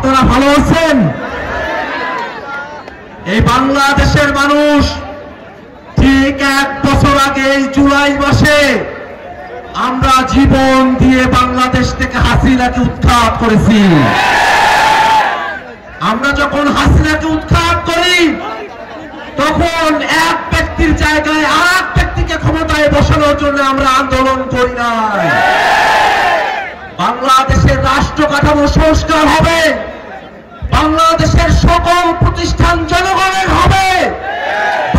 আপনারা ভালো আছেন? এই বাংলাদেশের মানুষ ঠিক 1 বছর আগে এই জুলাই মাসে আমরা জীবন দিয়ে বাংলাদেশ থেকে হাসিনাকে উৎখাত করেছি। আমরা যখন হাসিনাকে উৎখাত করি তখন এক ব্যক্তির জায়গায় আরেক ব্যক্তিকে ক্ষমতায় বসানোর জন্য আমরা আন্দোলন করি নাই। বাংলাদেশের রাষ্ট্র কাঠামো সংস্কার হবে, বাংলাদেশের সকল প্রতিষ্ঠান জনগণের হবে,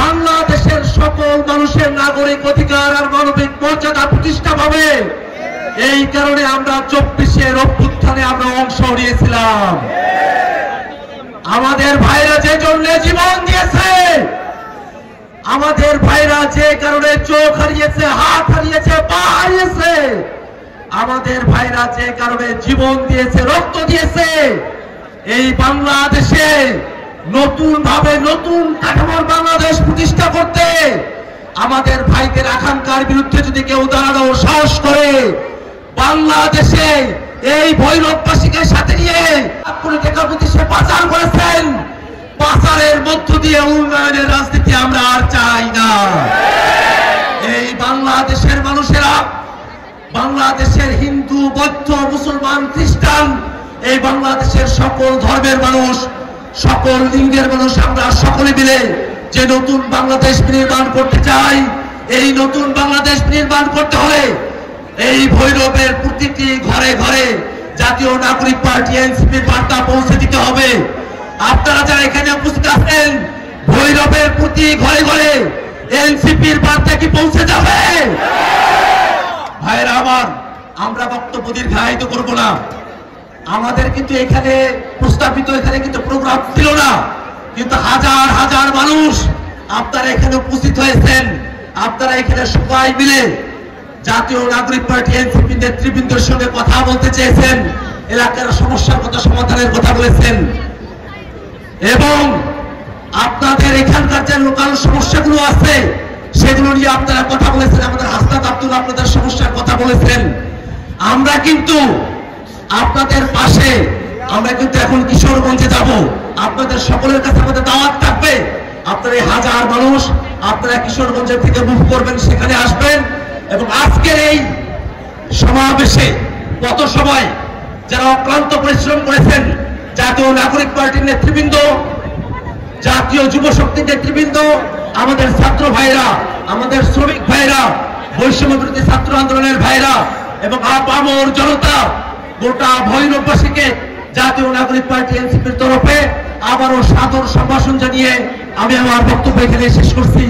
বাংলাদেশের সকল মানুষের নাগরিক অধিকার আর মানবিক মর্যাদা প্রতিষ্ঠা হবে। এই কারণে আমরা 24-এর অভ্যুত্থানে আমরা অংশ নিয়েছিলাম। আমাদের ভাইরা যে জন্য জীবন দিয়েছে, আমাদের ভাইরা যে কারণে চোখ হারিয়েছে, হাত হারিয়েছে, পা হারিয়েছে, আমাদের ভাইরা যে কারণে জীবন দিয়েছে, রক্ত দিয়েছে, এই বাংলাদেশে নতুন ভাবে নতুন কাঠামোর বাংলাদেশ প্রতিষ্ঠা করতে আমাদের ভাইদের আকাঙ্ক্ষার বিরুদ্ধে যদি কেউ দাঁড়ানোর সাহস করে, বাংলাদেশে এই ভৈরববাসীকে সাথে নিয়ে কোটি টাকা প্রতি সে পাচার করেছেন, পাচারের মধ্য দিয়ে উন্নয়নের রাজনীতি আমরা আর চাই না। এই বাংলাদেশের মানুষেরা, বাংলাদেশের হিন্দু, বৌদ্ধ, মুসলমান, খ্রিস্টান, এই বাংলাদেশের সকল ধর্মের মানুষ, সকল লিঙ্গের মানুষ, আমরা সকলে মিলে যে নতুন বাংলাদেশ নির্মাণ করতে চাই, এই নতুন বাংলাদেশ নির্মাণ করতে হলে এই ভৈরবের প্রতিটি ঘরে ঘরে জাতীয় নাগরিক পার্টি এনসিপির বার্তা পৌঁছে দিতে হবে। আপনারা যারা এখানে উপস্থিত আছেন, ভৈরবের প্রতি ঘরে ঘরে এনসিপির বার্তা কি পৌঁছে যাবে? ভাইরা আমার, আমরা বক্তব্য দীর্ঘায়িত করব না। আমাদের কিন্তু এখানে প্রস্তাবিত এখানে কিন্তু প্রোগ্রাম ছিল না, কিন্তু হাজার হাজার মানুষ আপনারা এখানে উপস্থিত হয়েছেন। আপনারা এখানে সবাই মিলে জাতীয় নাগরিক পার্টি এনসিপি নেতৃবৃন্দের সঙ্গে কথা বলতে চেয়েছেন, এলাকার সমস্যার কথা সমাধানের কথা বলেছেন, এবং আপনাদের এখানকার যে লোকাল সমস্যাগুলো আছে সেগুলো নিয়ে আপনারা কথা বলেছেন। আমাদের হাসনাত আব্দুল্লাহ আপনাদের সমস্যার কথা বলেছেন। আমরা কিন্তু আপনাদের পাশে, আমরা কিন্তু এখন কিশোরগঞ্জে যাব, আপনাদের সকলের কাছে আমাদের দাওয়াত থাকবে। আপনারা এই হাজার মানুষ আপনারা কিশোরগঞ্জের থেকে মুভ করবেন, সেখানে আসবেন, এবং আজকের এই সমাবেশে কত সময় যারা অক্লান্ত পরিশ্রম করেছেন, জাতীয় নাগরিক পার্টির নেতৃবৃন্দ, জাতীয় যুব শক্তির নেতৃবৃন্দ, আমাদের ছাত্র ভাইরা, আমাদের শ্রমিক ভাইরা, বৈষম্য বিরোধী ছাত্র আন্দোলনের ভাইরা এবং আপামর জনতা, গোটা ভৈরববাসীকে জাতীয় নাগরিক পার্টি এনসিপির তরফে আবারও সাদর সম্ভাষণ জানিয়ে আমি আমার বক্তব্য এখানে শেষ করছি।